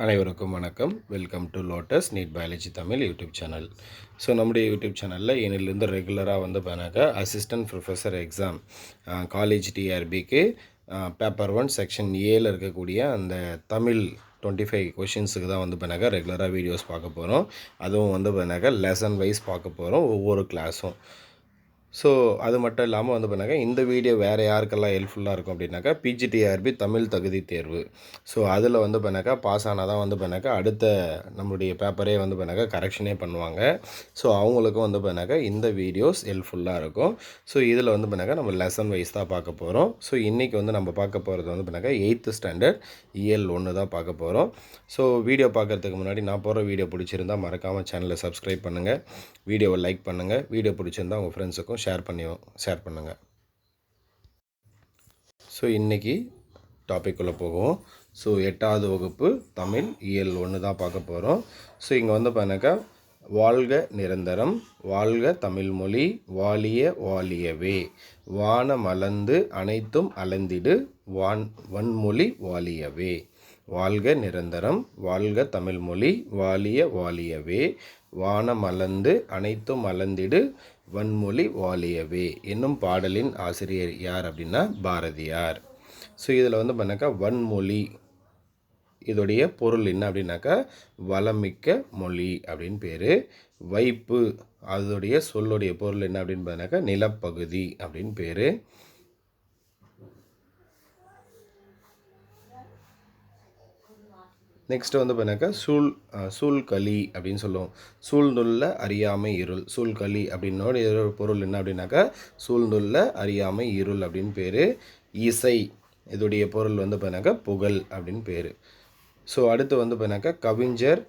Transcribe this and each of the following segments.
அனைவருக்கும் வணக்கம். Welcome to lotus NEET biology Tamil YouTube channel. So நம்முடைய யூடியூப் சேனலில் இன்னிலிருந்து ரெகுலராக வந்து பண்ணாக்க அசிஸ்டன்ட் ப்ரொஃபஸர் எக்ஸாம் காலேஜ் டிஆர்பிக்கு பேப்பர் 1 செக்ஷன் ஏல இருக்கக்கூடிய அந்த தமிழ் 25 கொஷின்ஸுக்கு தான் வந்து பண்ணாக்க ரெகுலராக வீடியோஸ் பார்க்க போகிறோம். அதுவும் வந்து பண்ணாக்க லெசன் வைஸ் பார்க்க போகிறோம் ஒவ்வொரு கிளாஸும். ஸோ அது மட்டும் இல்லாமல் வந்து பண்ணாக்க இந்த வீடியோ வேறு யாருக்கெல்லாம் ஹெல்ப்ஃபுல்லாக இருக்கும் அப்படின்னாக்கா பிஜிடிஆர்பி தமிழ் தகுதி தேர்வு. ஸோ அதில் வந்து பண்ணாக்கா பாஸ் ஆனால் தான் வந்து பண்ணாக்கா அடுத்த நம்மளுடைய பேப்பரே வந்து பண்ணாக்கா கரெக்ஷனே பண்ணுவாங்க. ஸோ அவங்களுக்கும் வந்து பண்ணாக்கா இந்த வீடியோஸ் ஹெல்ப்ஃபுல்லாக இருக்கும். ஸோ இதில் வந்து பண்ணாக்கா நம்ம லெசன் வைஸ் தான் பார்க்க போகிறோம். ஸோ இன்றைக்கி வந்து நம்ம பார்க்க போகிறது வந்து பண்ணாக்கா 8th ஸ்டாண்டர்ட் இயல் 1 தான் பார்க்க போகிறோம். ஸோ வீடியோ பார்க்குறதுக்கு முன்னாடி நான் போகிற வீடியோ பிடிச்சிருந்தால் மறக்காமல் சேனலை சப்ஸ்கிரைப் பண்ணுங்கள், வீடியோவை லைக் பண்ணுங்கள், வீடியோ பிடிச்சிருந்தால் உங்கள் ஃப்ரெண்ட்ஸுக்கும் ஷேர் பண்ணுங்கள். ஸோ இன்றைக்கி டாபிக் உள்ள போகும். ஸோ 8வது வகுப்பு தமிழ் இயல் 1 தான் பார்க்க போகிறோம். ஸோ இங்கே வந்து பார்த்தாக்கா வாழ்க நிரந்தரம், வாழ்க தமிழ்மொழி, வாழிய வாழியவே, வான மலர்ந்து அனைத்தும் அளந்திடு, வன்மொழி வாழியவே. வாழ்க நிரந்தரம், வாழ்க தமிழ்மொழி, வாழிய வாழியவே, வானமளந்து அனைத்தும் அளந்திடு, வன்மொழி வாழியவே என்னும் பாடலின் ஆசிரியர் யார் அப்படின்னா பாரதியார். ஸோ இதில் வந்து பண்ணாக்கா வன்மொழி இதோடைய பொருள் என்ன அப்படின்னாக்கா வளமிக்க மொழி அப்படின்னு பேர். வைப்பு அதோடைய சொல்லுடைய பொருள் என்ன அப்படின்னு பார்த்தீங்கன்னாக்கா நிலப்பகுதி அப்படின்னு பேர். நெக்ஸ்ட்டு வந்து பார்த்தாக்கா சூழ்களி அப்படின்னு சொல்லுவோம். சூழ்ந்துள்ள அறியாமை இருள். சூழ்களி அப்படின்னோட பொருள் என்ன அப்படின்னாக்கா சூழ்ந்துள்ள அறியாமை இருள் அப்படின்னு பேர். இசை இதோடைய பொருள் வந்து பார்த்தாக்கா புகழ் அப்படின்னு பேர். ஸோ அடுத்து வந்து பார்த்தாக்கா கவிஞர்,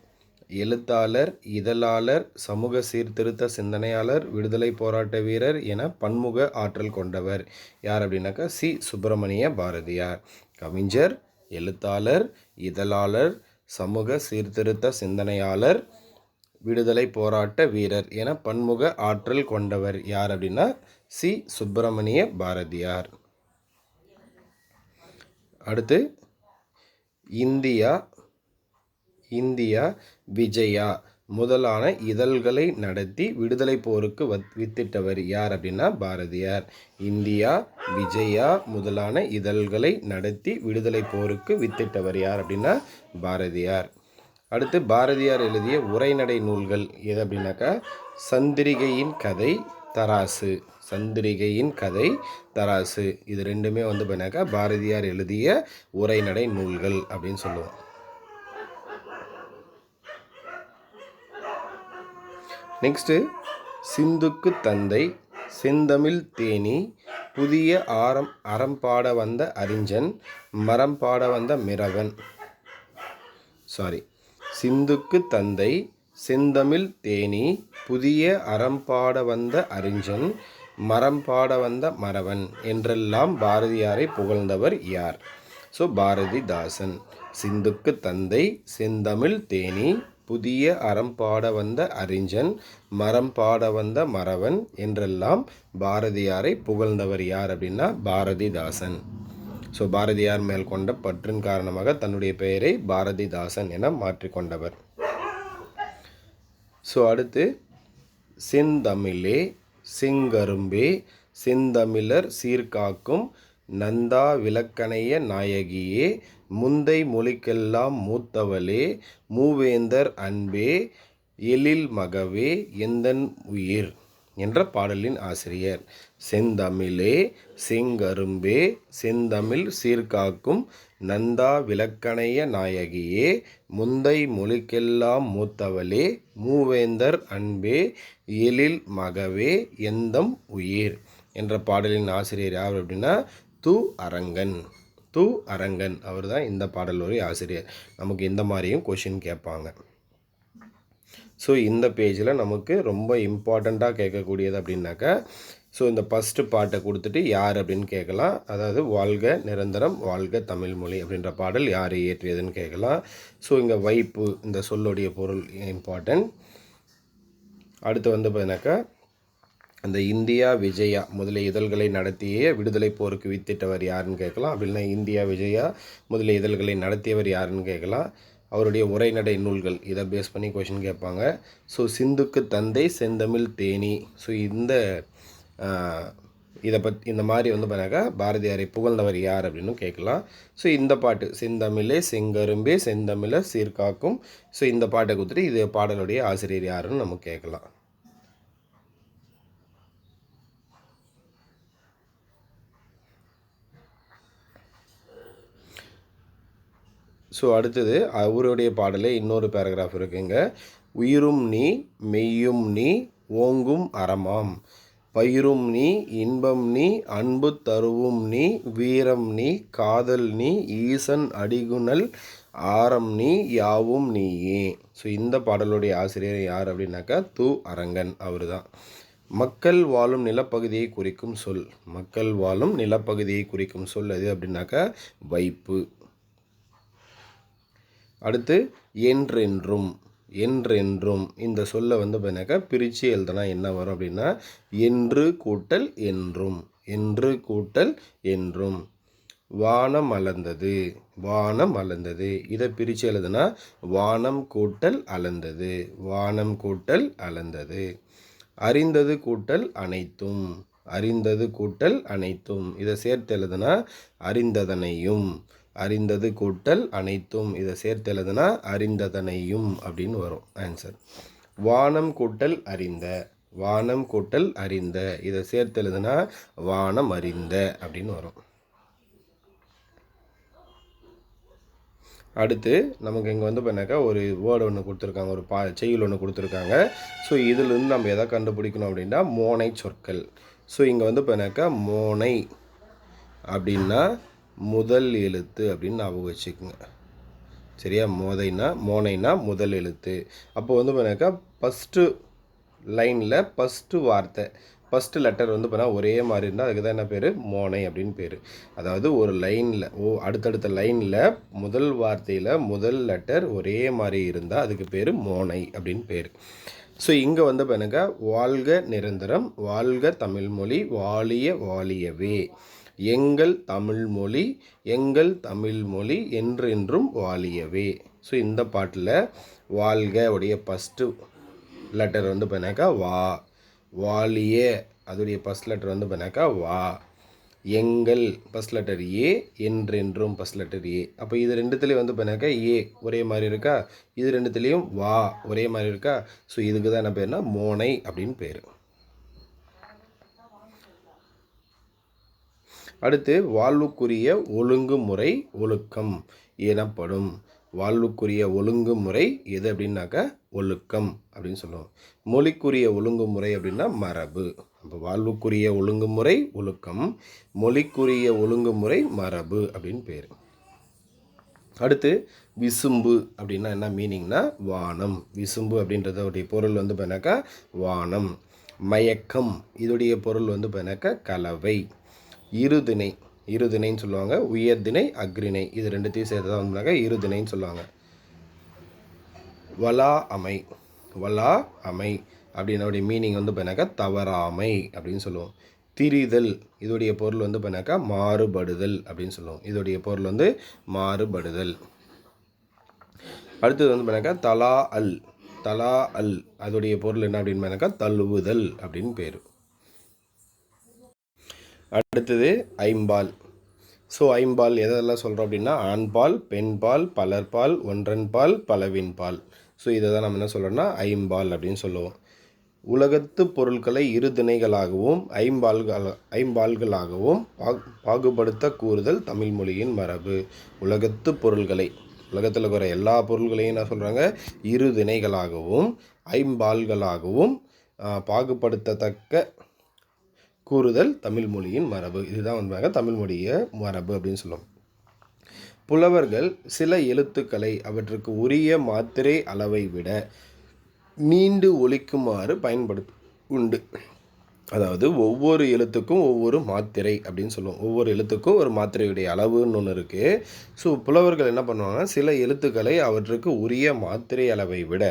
எழுத்தாளர், இதழாளர், சமூக சீர்திருத்த சிந்தனையாளர், விடுதலை போராட்ட வீரர் என பன்முக ஆற்றல் கொண்டவர் யார் அப்படின்னாக்கா சி. சுப்பிரமணிய பாரதியார். கவிஞர், எழுத்தாளர், இதழாளர், சமூக சீர்திருத்த சிந்தனையாளர், விடுதலை போராட்ட வீரர் என பன்முக ஆற்றல் கொண்டவர் யார் அப்படின்னா சி. சுப்பிரமணிய பாரதியார். அடுத்து இந்தியா விஜயா முதலான இதழ்களை நடத்தி விடுதலை போருக்கு வித்திட்டவர் யார் அப்படின்னா பாரதியார். இந்தியா விஜயா முதலான இதழ்களை நடத்தி விடுதலை போருக்கு வித்திட்டவர் யார் அப்படின்னா பாரதியார். அடுத்து பாரதியார் எழுதிய உரைநடை நூல்கள் எது அப்படின்னாக்கா சந்திரிகையின் கதை, தராசு. சந்திரிகையின் கதை, தராசு இது ரெண்டுமே வந்து பண்ணாக்கா பாரதியார் எழுதிய உரைநடை நூல்கள் அப்படின்னு சொல்லுவோம். நெக்ஸ்ட்டு சிந்துக்கு தந்தை, செந்தமிழ் தேனி, புதிய அறம்பாட வந்த அறிஞன், மரம்பாட வந்த மிரவன். சிந்துக்கு தந்தை, செந்தமிழ் தேனி, புதிய அறம்பாட வந்த அறிஞன், மரம்பாட வந்த மறவன் என்றெல்லாம் பாரதியாரை புகழ்ந்தவர் யார்? ஸோ பாரதிதாசன். சிந்துக்கு தந்தை, செந்தமிழ் தேனி, புதிய அறம்பாட வந்த அறிஞன், மரம்பாட வந்த மறவன் என்றெல்லாம் பாரதியாரை புகழ்ந்தவர் யார் அப்படின்னா பாரதிதாசன். ஸோ பாரதியார் மேல் கொண்ட பற்றின் காரணமாக தன்னுடைய பெயரை பாரதிதாசன் என மாற்றிக்கொண்டவர். ஸோ அடுத்து செந்தமிழே செங்கரும்பே செந்தமிழர் சீர்காக்கும் நந்தா விளக்கணைய நாயகியே, முந்தை மொழிக்கெல்லாம் மூத்தவளே, மூவேந்தர் அன்பே, எழில் மகவே, எந்தன் உயிர் என்ற பாடலின் ஆசிரியர். செந்தமிழே செங்கரும்பே செந்தமிழ் சீர்காக்கும் நந்தா விளக்கணைய நாயகியே, முந்தை மொழிக்கெல்லாம் மூத்தவளே, மூவேந்தர் அன்பே, எழில் மகவே, எந்தம் உயிர் என்ற பாடலின் ஆசிரியர் யார் அப்படின்னா து. அரங்கன் அவர் தான் இந்த பாடலுடைய ஆசிரியர். நமக்கு இந்த மாதிரியும் கொஷின் கேட்பாங்க. ஸோ இந்த பேஜில் நமக்கு ரொம்ப இம்பார்ட்டண்ட்டாக கேட்கக்கூடியது அப்படின்னாக்கா ஸோ இந்த ஃபஸ்ட்டு பாட்டை கொடுத்துட்டு யார் அப்படின்னு கேட்கலாம். அதாவது வாழ்க நிரந்தரம், வாழ்க தமிழ்மொழி அப்படின்ற பாடல் யார் இயற்றியதுன்னு கேட்கலாம். ஸோ இங்கே வைப்பு இந்த சொல்லுடைய பொருள் இம்பார்ட்டன்ட். அடுத்து வந்து பார்த்தீங்கன்னாக்கா அந்த இந்தியா விஜயா முதலிய இதழ்களை நடத்திய விடுதலை போருக்கு வித்திட்டவர் யாருன்னு கேட்கலாம். அப்படின்னா இந்தியா விஜயா முதலிய இதழ்களை நடத்தியவர் யாருன்னு கேட்கலாம். அவருடைய உரைநடை நூல்கள் இதை பேஸ் பண்ணி கொஷின் கேட்பாங்க. ஸோ சிந்துக்கு தந்தை செந்தமிழ் தேனி. ஸோ இந்த மாதிரி வந்து பார்த்தாக்கா பாரதியாரை புகழ்ந்தவர் யார் அப்படின்னு கேட்கலாம். ஸோ இந்த பாட்டு செந்தமிழே செங்கரும்பே செந்தமிழை சீர்காக்கும். ஸோ இந்த பாட்டை கொடுத்துட்டு இது பாடலுடைய ஆசிரியர் யாருன்னு நம்ம கேட்கலாம். ஸோ அடுத்தது அவருடைய பாடலே இன்னொரு பேராகிராஃப் இருக்குங்க. உயிரும் நீ மெய்யும் நீ ஓங்கும் அறமாம், பயிரும் நீ இன்பம் நீ அன்பு தருவும் நீ வீரம் நீ காதல் நீ ஈசன் அடிகுணல் ஆரம் நீ யாவும் நீயே. ஸோ இந்த பாடலுடைய ஆசிரியர் யார் அப்படின்னாக்கா அரங்கன் அவர் தான். மக்கள் வாழும் நிலப்பகுதியை குறிக்கும் சொல். மக்கள் வாழும் நிலப்பகுதியை குறிக்கும் சொல் எது அப்படின்னாக்கா வைப்பு. அடுத்து என்றென்றும். என்றென்றும் இந்த சொல்லை வந்து பார்த்தினாக்கா பிரித்து எழுதுனா என்ன வரும் அப்படின்னா என்று கூட்டல் என்றும், என்று கூட்டல் என்றும். வானம் அளந்தது, வானம் அளந்தது இதை பிரித்து எழுதுனா வானம் கூட்டல் அளந்தது, வானம் கூட்டல் அளந்தது. அறிந்தது கூட்டல் அனைத்தும், அறிந்தது கூட்டல் அனைத்தும் இதை சேர்த்து எழுதுனா அறிந்ததனையும், அறிந்தது கூட்டல் அனைத்தும் இதை சேர்த்து எழுதுனா அறிந்ததனையும் அப்படின்னு வரும் ஆன்சர். வானம் கூட்டல் அறிந்த, வானம் கூட்டல் அறிந்த இதை சேர்த்து எழுதுனா வானம் அறிந்த அப்படின்னு வரும். அடுத்து நமக்கு இங்கே வந்து பண்ணாக்கா ஒரு வேர்டு ஒன்று கொடுத்துருக்காங்க, ஒரு செய்யுள் ஒன்று கொடுத்துருக்காங்க. ஸோ இதிலிருந்து நம்ம எதை கண்டுபிடிக்கணும் அப்படின்னா மோனை சொற்கள். ஸோ இங்கே வந்து பண்ணாக்கா மோனை அப்படின்னா முதல் எழுத்து அப்படின்னு ஞாபகம் வச்சுக்கோங்க. சரியா? மோனைனா முதல் எழுத்து. அப்போ வந்து பண்ணாக்கா ஃபஸ்ட்டு லைனில் ஃபஸ்ட்டு வார்த்தை ஃபஸ்ட்டு லெட்டர் வந்து பண்ணால் ஒரே மாதிரி இருந்தால் அதுக்கு தான் என்ன பேர்? மோனை அப்படின்னு பேர். அதாவது ஒரு லைனில் அடுத்தடுத்த லைனில் முதல் வார்த்தையில் முதல் லெட்டர் ஒரே மாதிரி இருந்தால் அதுக்கு பேர் மோனை அப்படின்னு பேர். ஸோ இங்கே வந்து பாருங்க வாழ்க நிரந்தரம், வாழ்க தமிழ்மொழி, வாழிய வாழியவே, எங்கள் தமிழ்மொழி, எங்கள் தமிழ்மொழி என்றென்றும் வாழியவே. ஸோ இந்த பாட்டில் வாழ்க உடைய ஃபஸ்ட்டு லெட்டர் வந்து பண்ணாக்கா வா, வாழிய அதோடைய ஃபஸ்ட் லெட்டர் வந்து பண்ணாக்கா வா, எங்கள் ஃபஸ்ட் லெட்டர் ஏ, என்றென்றும் ஃபஸ்ட் லெட்டர் ஏ. அப்போ இது ரெண்டுத்துலேயும் வந்து பண்ணாக்கா ஏ ஒரே மாதிரி இருக்கா, இது ரெண்டுத்துலேயும் வா ஒரே மாதிரி இருக்கா. ஸோ இதுக்கு தான் என்ன பேர்னா மோனை அப்படின்னு பேர். அடுத்து வாழ்வுக்குரிய ஒழுங்குமுறை ஒழுக்கம் எனப்படும். வாழ்வுக்குரிய ஒழுங்குமுறை எது அப்படின்னாக்கா ஒழுக்கம் அப்படின்னு சொல்லுவோம். மொழிக்குரிய ஒழுங்குமுறை அப்படின்னா மரபு. அப்போ வாழ்வுக்குரிய ஒழுங்குமுறை ஒழுக்கம், மொழிக்குரிய ஒழுங்குமுறை மரபு அப்படின்னு பேர். அடுத்து விசும்பு அப்படின்னா என்ன மீனிங்னா வானம். விசும்பு அப்படின்றதோடைய பொருள் வந்து பார்த்தாக்கா வானம். மயக்கம் இதோடைய பொருள் வந்து பார்த்தாக்கா கலவை. இருதிணை, இருதிணைன்னு சொல்லுவாங்க. உயர்திணை அக்ரிணை இது ரெண்டுத்தையும் சேர்த்து தான் வந்தாங்க இருதிணைன்னு சொல்லுவாங்க. வலா அமை, வலா அமை அப்படின்னோடைய மீனிங் வந்து பார்த்தாக்கா தவறாமை அப்படின்னு சொல்லுவோம். திரிதல் இதோடைய பொருள் வந்து பார்த்தாக்கா மாறுபடுதல் அப்படின்னு சொல்லுவோம். இதோடைய பொருள் வந்து மாறுபடுதல். அடுத்தது வந்து பார்த்தாக்கா தலா அல், தலா அல் அதோடைய பொருள் என்ன அப்படின்னு பார்த்தாக்கா தழுவுதல் அப்படின்னு பேர். அடுத்தது ஐம்பால். ஸோ ஐம்பால் எதெல்லாம் சொல்கிறோம் அப்படின்னா ஆண்பால், பெண்பால், பலர்பால், ஒன்றன்பால், பலவின்பால். ஸோ இதை தான் நம்ம என்ன சொல்கிறோம்னா ஐம்பால் அப்படின்னு சொல்லுவோம். உலகத்து பொருட்களை இரு திணைகளாகவும் ஐம்பால்களாகவும் பாகுபடுத்த கூறுதல் தமிழ் மொழியின் மரபு. உலகத்து பொருள்களை, உலகத்தில் இருக்கிற எல்லா பொருள்களையும் என்ன சொல்கிறாங்க இரு திணைகளாகவும் ஐம்பால்களாகவும் பாகுபடுத்தத்தக்க கூறுதல் தமிழ் மொழியின் மரபு. இதுதான் வந்து தமிழ் மொழிய மரபு அப்படின்னு சொல்லுவோம். புலவர்கள் சில எழுத்துக்களை அவற்றுக்கு உரிய மாத்திரை அளவை விட நீண்டு ஒலிக்குமாறு பயன்படுத்த உண்டு. அதாவது ஒவ்வொரு எழுத்துக்கும் ஒவ்வொரு மாத்திரை அப்படின்னு சொல்லுவோம். ஒவ்வொரு எழுத்துக்கும் ஒரு மாத்திரையுடைய அளவுன்னு ஒன்று இருக்குது. ஸோ புலவர்கள் என்ன பண்ணுவாங்கன்னா சில எழுத்துக்களை அவற்றுக்கு உரிய மாத்திரை அளவை விட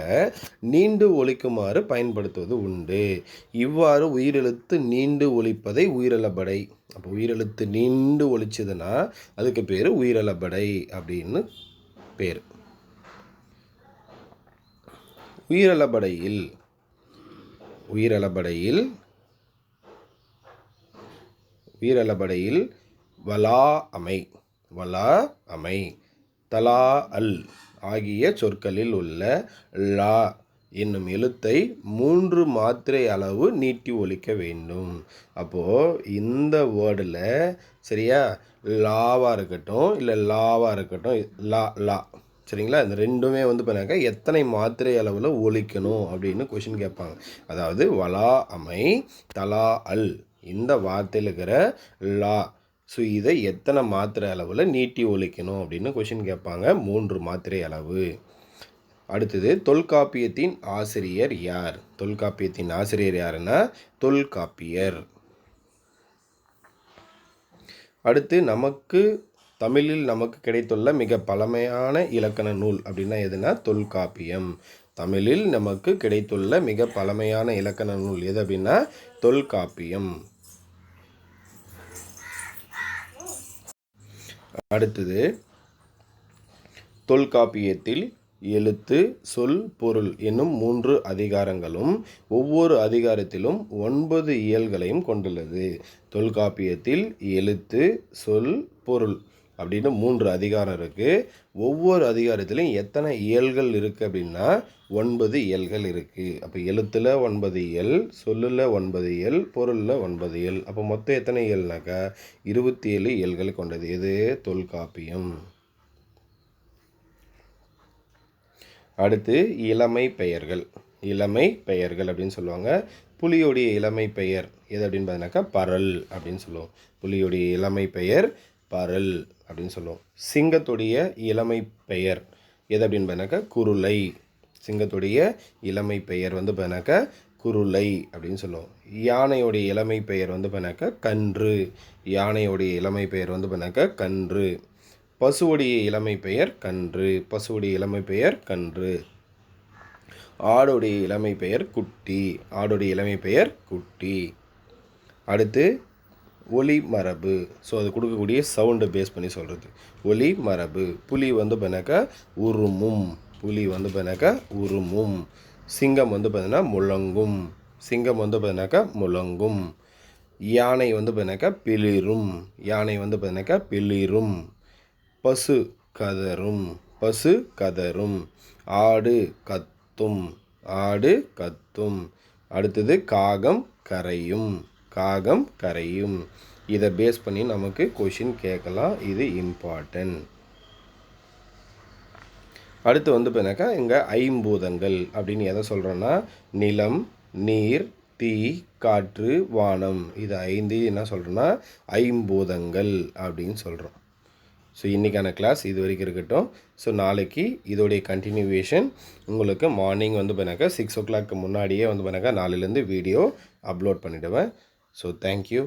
நீண்டு ஒலிக்குமாறு பயன்படுத்துவது உண்டு. இவ்வாறு உயிரெழுத்து நீண்டு ஒலிப்பதை உயிரிழபடை. அப்போ உயிரெழுத்து நீண்டு ஒலிச்சதுன்னா அதுக்கு பேர் உயிரிழபடை அப்படின்னு பேர். உயிரலபடையில் உயிரலபடையில் வலா அமை தலா அல் ஆகிய சொற்களில் உள்ள லா என்னும் எழுத்தை 3 மாத்திரை அளவு நீட்டி ஒலிக்க வேண்டும். அப்போது இந்த வேர்டில் சரியா லாவாக இருக்கட்டும் இல்லை லாவாக இருக்கட்டும், லா சரிங்களா, இந்த ரெண்டுமே பண்ணாக்க எத்தனை மாத்திரை அளவில் ஒலிக்கணும் அப்படின்னு கொஷின் கேட்பாங்க. அதாவது வலா அமை தலா அல் இந்த வார்த்தையில் இருக்கிற லா, ஸோ இதை எத்தனை மாத்திரை அளவில் நீட்டி ஒலிக்கணும் அப்படின்னு கொஷின் கேட்பாங்க. 3 மாத்திரை அளவு. அடுத்தது தொல்காப்பியத்தின் ஆசிரியர் யார்? தொல்காப்பியத்தின் ஆசிரியர் யாருன்னா தொல்காப்பியர். அடுத்து தமிழில் நமக்கு கிடைத்துள்ள மிக பழமையான இலக்கண நூல் அப்படின்னா எதுனா தொல்காப்பியம். தமிழில் நமக்கு கிடைத்துள்ள மிக பழமையான இலக்கண நூல் எது அப்படின்னா தொல்காப்பியம். அடுத்தது தொல்காப்பியத்தில் எழுத்து, சொல், பொருள் என்னும் 3 அதிகாரங்களும் ஒவ்வொரு அதிகாரத்திலும் 9 இயல்களையும் கொண்டுள்ளது. தொல்காப்பியத்தில் எழுத்து, சொல், பொருள் அப்படின்னு 3 அதிகாரம் இருக்குது. ஒவ்வொரு அதிகாரத்திலும் எத்தனை இயல்கள் இருக்குது அப்படின்னா 9 இயல்கள் இருக்குது. அப்போ எழுத்தில் 9 இயல், சொல்லில் 9 இயல், பொருளில் 9 இயல். அப்போ மொத்தம் எத்தனை இயல்னாக்கா 27 இயல்கள் கொண்டது. இது தொல்காப்பியம். அடுத்து இளமை பெயர்கள் அப்படின்னு சொல்லுவாங்க. புலியுடைய இளமை பெயர் எது அப்படின்னு பார்த்தீங்கன்னாக்கா பரல் அப்படின்னு சொல்லுவோம். புலியுடைய இளமை பெயர் பரல் அப்படின்னு சொல்லுவோம். சிங்கத்துடைய இளமை பெயர் எது அப்படின்னு பார்த்தீங்கன்னாக்கா குருளை. சிங்கத்துடைய இளமை பெயர் பார்த்தீங்கன்னாக்கா குருளை அப்படின்னு சொல்லுவோம். யானையுடைய இளமை பெயர் பார்த்தீங்கன்னாக்கா கன்று. யானையுடைய இளமை பெயர் பார்த்தீங்கன்னாக்கா கன்று. பசுவுடைய இளமை பெயர் கன்று. ஆடுடைய இளமை பெயர் குட்டி. அடுத்து ஒலி மரபு. ஸோ அது கொடுக்கக்கூடிய சவுண்டை பேஸ் பண்ணி சொல்கிறது. ஒலி மரபு. புலி பார்த்தீங்கன்னாக்கா உருமும். சிங்கம் பார்த்தீங்கன்னா முழங்கும். யானை பார்த்தீங்கன்னாக்கா பிளிரும். பசு கதரும். ஆடு கத்தும். அடுத்தது காகம் கரையும். இதை பேஸ் பண்ணி நமக்கு கொஷின் கேட்கலாம். இது இம்பார்ட்டன்ட். அடுத்து பார்த்தீங்கன்னாக்கா இங்கே ஐம்பூதங்கள் அப்படின்னு எதை சொல்கிறோன்னா நிலம், நீர், தீ, காற்று, வானம். இது 5 என்ன சொல்கிறோன்னா ஐம்பூதங்கள் அப்படின்னு சொல்கிறோம். ஸோ இன்றைக்கான கிளாஸ் இது வரைக்கும் இருக்கட்டும். ஸோ நாளைக்கு இதோடைய கண்டினியூவேஷன் உங்களுக்கு மார்னிங் பார்த்தீங்கன்னாக்கா 6 o'clock முன்னாடியே பார்த்தீங்கன்னாக்கா 4லேருந்து வீடியோ அப்லோட் பண்ணிவிடுவேன். So thank you.